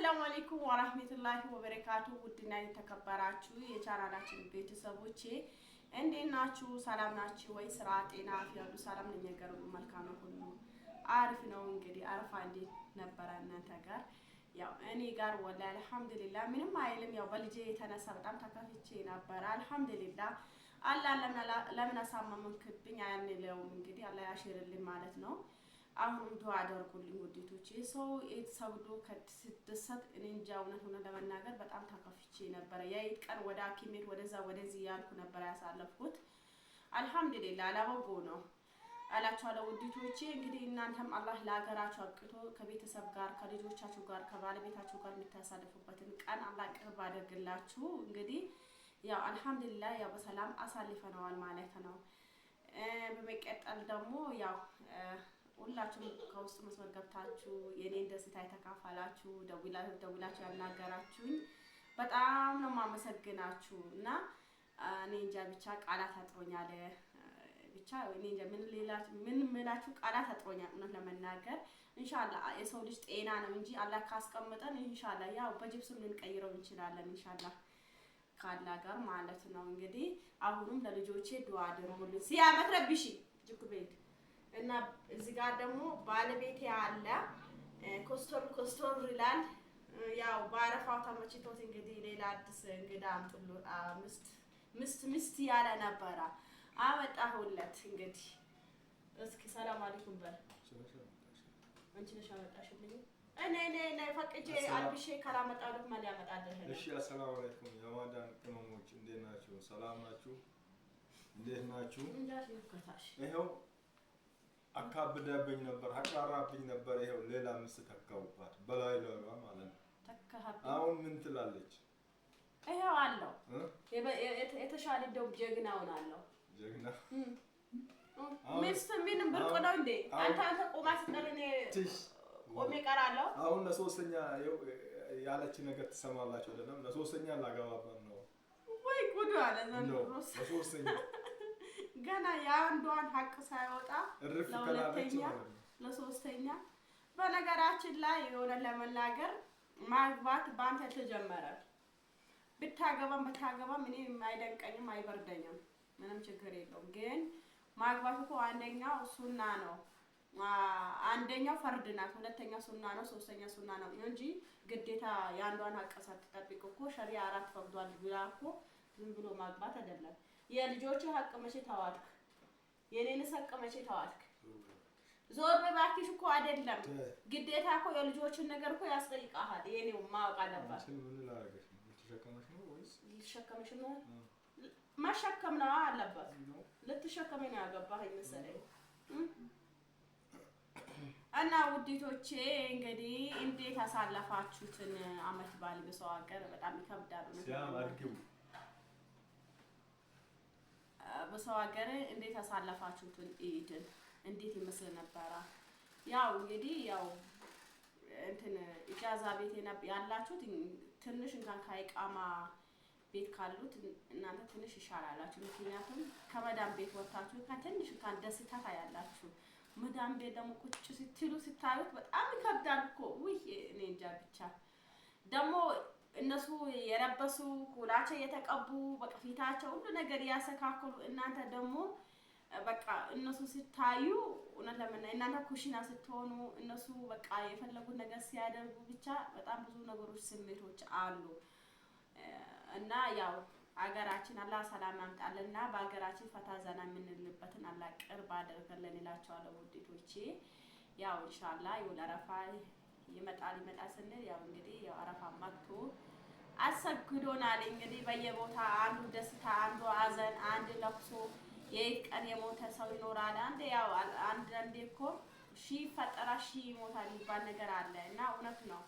አሰላሙ አለይኩም ወራህመቱላሂ ወበረካቱ። ውድና የተከበራችሁ የቻናላችን ቤተሰቦቼ እንዴት ናችሁ? ሰላም ናችሁ ወይ? ስራ፣ ጤና፣ አፍያሉ ሰላም ነኝ። ነገር ሁሉ መልካም ነው፣ ሁሉ አሪፍ ነው። እንግዲህ አረፋ እንዴት ነበረ እናንተ ጋር? ያው እኔ ጋር ወላሂ አልሐምዱሊላህ ምንም አይልም። ያው በልጄ የተነሳ በጣም ተከፍቼ ነበር። አልሐምዱሊላህ አላህ ለምን አሳመመንክብኝ አንለውም። እንግዲህ አላህ ያሽርልኝ ማለት ነው። አሁን ዱአ አድርጉልኝ ውዴቶቼ። ሰው ሰብዶ ከስደሰት እኔ እንጃ እውነት ሆነ ለመናገር በጣም ተከፍቼ ነበር። የኢድ ቀን ወደ ሐኪም ቤት ወደዛ ወደዚህ ያልኩ ነበር ያሳለፍኩት። አልሐምዱሊላህ አላበጎ ነው አላችኋለሁ ውዴቶቼ። እንግዲህ እናንተም አላህ ለሀገራችሁ አብቅቶ ከቤተሰብ ጋር ከልጆቻችሁ ጋር ከባለቤታችሁ ጋር የምታሳልፉበትን ቀን አላህ ቅርብ አድርግላችሁ። እንግዲህ ያው አልሐምዱሊላህ ያው በሰላም አሳልፈነዋል ማለት ነው። በመቀጠል ደግሞ ያው ሁላችሁም ከውስጥ መስመር ገብታችሁ የኔን ደስታ የተካፈላችሁ ደውላችሁ ያናገራችሁኝ በጣም ነው የማመሰግናችሁ። እና እኔ እንጃ ብቻ ቃላት አጥሮኛል። ብቻ እኔ እንጃ ምን ምላችሁ ቃላት አጥሮኛል እውነት ለመናገር። ኢንሻአላህ የሰው ልጅ ጤና ነው እንጂ አላህ ካስቀመጠን ኢንሻአላህ ያው በጅብስም ልንቀይረው እንችላለን ኢንሻአላህ ካላ ጋር ማለት ነው። እንግዲህ አሁንም ለልጆቼ ዱአ አድርጉልኝ። ሲያመት ረብሺ ጅኩቤት እና እዚህ ጋር ደግሞ ባለቤቴ አለ ኮስቶር ይላል። ያው ባረፋው ተመችቶት እንግዲህ ሌላ አዲስ እንግዳ አምጥሎ ምስት ያለ ነበረ አመጣሁለት። እንግዲህ እስኪ ሰላም አለይኩም በል። አንቺ ነሽ አመጣሽልኝ? እኔ ፈቅጄ አልብሼ ካላመጣሁት ማን ያመጣልህ? እሺ አሰላሙ አለይኩም የማዳን ቅመሞች እንዴት ናችሁ? ሰላም ናችሁ? እንዴት ናችሁ? ይሄው አካብዳብኝ ነበር አቃራብኝ ነበር። ይሄው ሌላ ምስት ተካውባት በላይ ማለት ነው። አሁን ምን ትላለች? ይሄው አለው የተሻለ ደው ጀግናውን አለው ጀግና ምስት ምን ብርቅ ነው እንዴ? አንተ ቆማ ስትቀርኔ ቆሜ ቀራለሁ። አሁን ለሶስተኛ ያለች ነገር ትሰማላችሁ አይደለም? ለሶስተኛ ላገባባን ነው ወይ ጉድ አለ ዘንድሮ ለሶስተኛ ገና የአንዷን ሀቅ ሳይወጣ ለሁለተኛ ለሶስተኛ። በነገራችን ላይ የሆነ ለመናገር ማግባት በአንተ ተጀመረ። ብታገባም በታገባም እኔ አይደንቀኝም አይበርደኝም፣ ምንም ችግር የለውም። ግን ማግባት እኮ አንደኛው ሱና ነው፣ አንደኛው ፈርድ ናት፣ ሁለተኛው ሱና ነው፣ ሶስተኛ ሱና ነው እንጂ ግዴታ የአንዷን ሀቅ ሳትጠብቅ እኮ ሸሪዓ 4 ፈቅዷል ብላ እኮ ዝም ብሎ ማግባት አይደለም። የልጆቹ ሀቅ መቼ ተዋትክ? የኔንስ ሀቅ መቼ ተዋትክ? ዞር በባኪሽ እኮ አይደለም ግዴታ እኮ የልጆቹን ነገር እኮ ያስጠይቃሃል። የኔው ማወቅ አለባት። ምን ላደርግሽ ነው? ልትሸከመሽ ነው ወይስ ልትሸከመሽ ነው? መሸከም ነው አለባት። ልትሸከመኝ ነው ያገባኸኝ መሰለኝ። እና ውዴቶቼ እንግዲህ እንዴት አሳለፋችሁትን አመት በዓል በሰው ሀገር? በጣም ይከብዳል ነው ሲያማርኩ በሰው ሀገር እንዴት አሳለፋችሁትን ኢድን እንዴት ይመስል ነበረ? ያው እንግዲህ ያው እንትን ኢጃዛ ቤት ያላችሁት ትንሽ እንኳን ከኢቃማ ቤት ካሉት እናንተ ትንሽ ይሻላላችሁ። ምክንያቱም ከመዳም ቤት ወጣችሁ ከትንሽ እንኳን ደስታ ታያላችሁ። መዳም ቤት ደግሞ ቁጭ ስትሉ ስታዩት በጣም ይከብዳል እኮ። ውይ እኔ እንጃ ብቻ ደግሞ እነሱ የረበሱ ኩላቸው የተቀቡ በቃ ፊታቸው ሁሉ ነገር ያሰካከሉ፣ እናንተ ደግሞ በቃ እነሱ ሲታዩ እውነት ለምን እናንተ ኩሽና ስትሆኑ እነሱ በቃ የፈለጉት ነገር ሲያደርጉ ብቻ በጣም ብዙ ነገሮች ስሜቶች አሉ። እና ያው አገራችን አላህ ሰላም ያምጣልና በአገራችን ፈታ ዘና የምንልበትን አላህ ቅርብ አድርገልን እላችኋለሁ ውዴቶቼ። ያው ኢንሻአላህ ይወል አረፋ ይመጣል ስንል ያው እንግዲህ ያው አረፋ መጥቶ አሰግዶናል። እንግዲህ በየቦታ አንዱ ደስታ፣ አንዱ ሀዘን፣ አንድ ለቅሶ፣ የኢድ ቀን የሞተ ሰው ይኖራል። አንዳንዴ እኮ ሺህ ፈጠራ ሺህ ይሞታል የሚባል ነገር አለ እና እውነት ነው።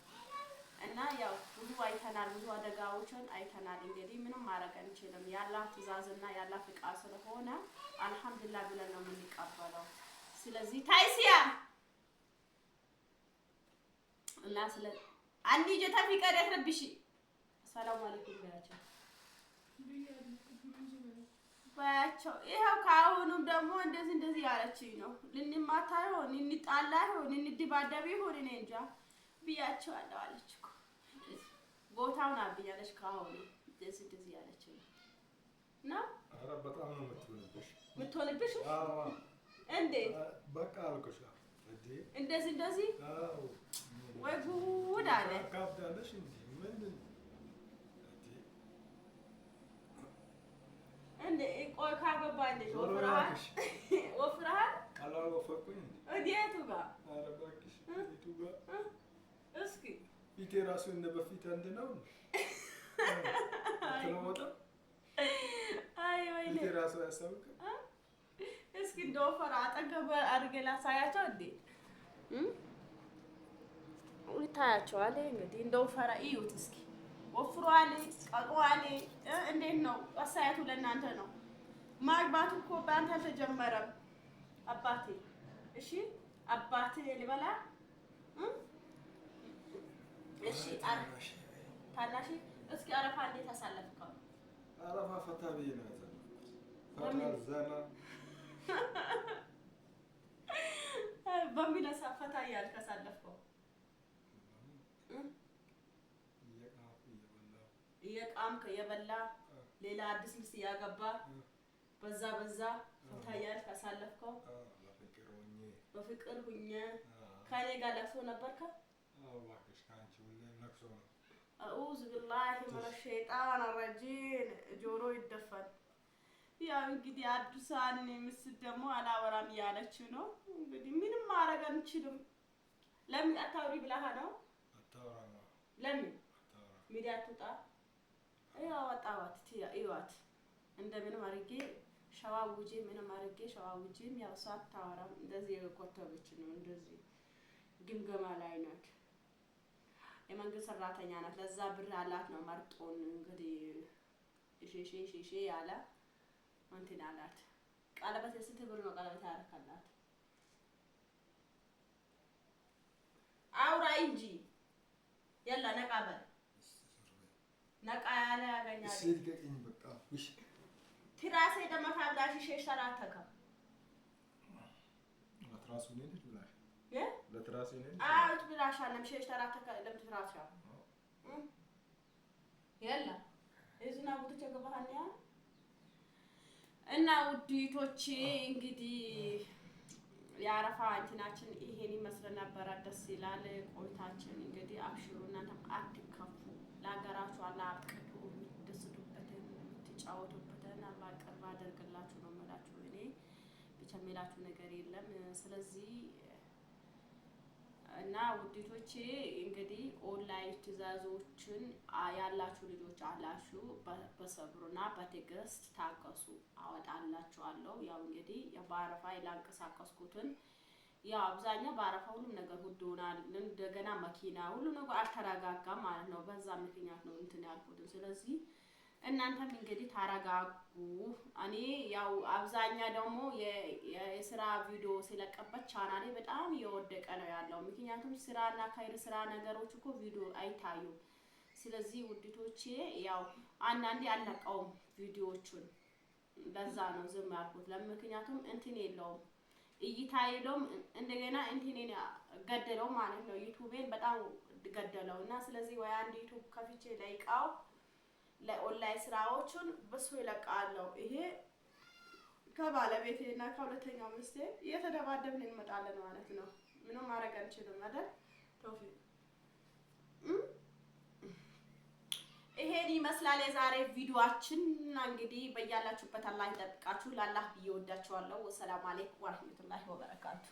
እና ያው ብዙ አይተናል፣ ብዙ አደጋዎችን አይተናል። እንግዲህ ምንም ማድረግ አንችልም። ያላህ ትዕዛዝና ያላህ ፍቃድ ስለሆነ አልሐምዱሊላህ ብለን ነው የምንቀበለው። ስለዚህ ታይሲያ እና ስለ አንዲ ጀታ ፍቃድ ያትረብሽ ሰላም አለይኩም ባያቸው ይሄው ካሁኑም ደግሞ እንደዚህ ያለችኝ ነው። ልንማታ ይሆን እንጣላ ይሆን እንደባደብ ይሆን እኔ እንጃ ብያቸዋለሁ አለች እኮ ቦታውን አብኛለች ካሁን እንደዚህ ያለች ነው። ኧረ በጣም ነው የምትሆንብሽ። አዎ እንዴት በቃ አልኩሽ። እንደዚህ አዎ ወይ ጉድ አለ። ካብዳለሽ እንዴ? ምን እንዴ ቆይ ካገባኝ ልጅ ወፍረሃል? አላወፈኩኝ እንዴ? ወዲያቱ ጋር ኧረ እባክሽ የቱ ጋር? እስኪ ፊቴ ራሱ እንደ በፊት አንድ ነው ተለወጠ። አይ ወይኔ ፊቴ ራሱ አያስታውቅም። እስኪ እንደወፈረ አጠገብ አድርጌ ላሳያቸው እንዴ? ታያቸዋል እንግዲህ እንደወፈረ እዩት እስኪ። ወፍሯል፣ ቀጥኗል። እንዴት ነው አሳያቱ? ለእናንተ ነው። ማግባቱ እኮ በአንተ አልተጀመረም አባቴ። እሺ አባቴ ልበላ። እሺ ታናሽ እስኪ አረፋ እንዴት አሳለፍከው? አረፋ ፈታ ብዬ ነው ያሳለፍኩት። ፈታ ዘና በሚነሳ ፈታ እያልክ አሳለፍከው? እየቃምክ እየበላ ሌላ አዲስ ልብስ እያገባ በዛ ፈታ እያልክ አሳለፍከው? በፍቅር ሁኜ ከእኔ ጋር ለቅሶ ነበርካ? አኡዝ ቢላሂ ሚነ ሸይጣን ረጂም። ጆሮ ይደፈን። ያው እንግዲህ አዲሷን ምስል ደግሞ አላወራም እያለችው ነው። እንግዲህ ምንም ማድረግ አንችልም። ለምን አታውሪ ብላህ ነው? ለምን ሚዲያ አትወጣ? ያው አጣዋት ይዋት እንደምንም አድርጌ ሸዋውጄ ምንም አድርጌ ሸዋውጄም ያው እሷ አታወራም። እንደዚህ የቆተበች ነው። እንደዚህ ግምገማ ላይ ናት። የመንግስት ሰራተኛ ናት። ለዛ ብር አላት ነው መርጦን እንግዲህ ሼ ያለ እንትን አላት። ቀለበት የስንት ብር ነው ቀለበት ያደረካላት? አውራ እንጂ የላ ነቃ በል። ነቃ ያለ ያገኛል። ሲልቀኝ በቃ እሺ። ትራሴ ደመካብላሽ ሼሽ ሰራተካ ለትራሱ ነው ብላሽ ለትራሴ ነው አውት ብላሽ አለም ሼሽ ሰራተካ ለምትራሻ የላ እዝና ቡት ተገባሃኛ እና ውዲቶቼ እንግዲህ የአረፋ እንትናችን ይሄን ይመስል ነበረ። ደስ ይላል ቆይታችን። እንግዲህ አብሽሩ፣ እናንተም አትከፉ። ለሀገራችሁ አላህ አብቅቱ፣ የምትደስቱበትን የምትጫወቱበትን አላህ ቅርብ አደርግላችሁ ነው የምላችሁ። እኔ ብቻ የምላችሁ ነገር የለም። ስለዚህ እና ውዲቶቼ እንግዲህ ኦንላይን ትዕዛዞችን ያላችሁ ልጆች አላችሁ፣ በሰብሩና በትዕግስት ታገሱ፣ አወጣላችኋለሁ። ያው እንግዲህ በአረፋ ያላንቀሳቀስኩትን ያው አብዛኛው በአረፋ ሁሉም ነገር ውድ ሆኗል። እንደገና መኪና ሁሉ ነገር አልተረጋጋም ማለት ነው። በዛ ምክንያት ነው እንትን ያልኩት። ስለዚህ እናንተም እንግዲህ ታረጋጉ። እኔ ያው አብዛኛ ደግሞ የስራ ቪዲዮ ሲለቀበት ቻናሌ በጣም እየወደቀ ነው ያለው። ምክንያቱም ስራና ካይር ስራ ነገሮች እኮ ቪዲዮ አይታዩም። ስለዚህ ውድቶቼ ያው አንዳንዴ አልለቀውም ቪዲዮዎቹን። ለዛ ነው ዝም ያልኩት። ለምክንያቱም እንትን የለውም እይታ የለውም። እንደገና እንትኔን ገደለው ማለት ነው። ዩቲዩብን በጣም ገደለው እና ስለዚህ ወይ አንድ ዩቲዩብ ከፍቼ ላይቃው ለኦንላይን ስራዎችን በሱ ይለቃለሁ። ይሄ ከባለቤቴና ከሁለተኛው ሚስቴ እየተደባደብን እንመጣለን ማለት ነው። ምንም ማድረግ አንችልም አይደል ቶፊቅ? ይሄን ይመስላል የዛሬ ቪዲዮአችን። እንግዲህ በያላችሁበት አላህ ይጠብቃችሁ። ለአላህ ብዬ ወዳችኋለሁ። ወሰላም አለይኩም ወራህመቱላሂ ወበረካቱ።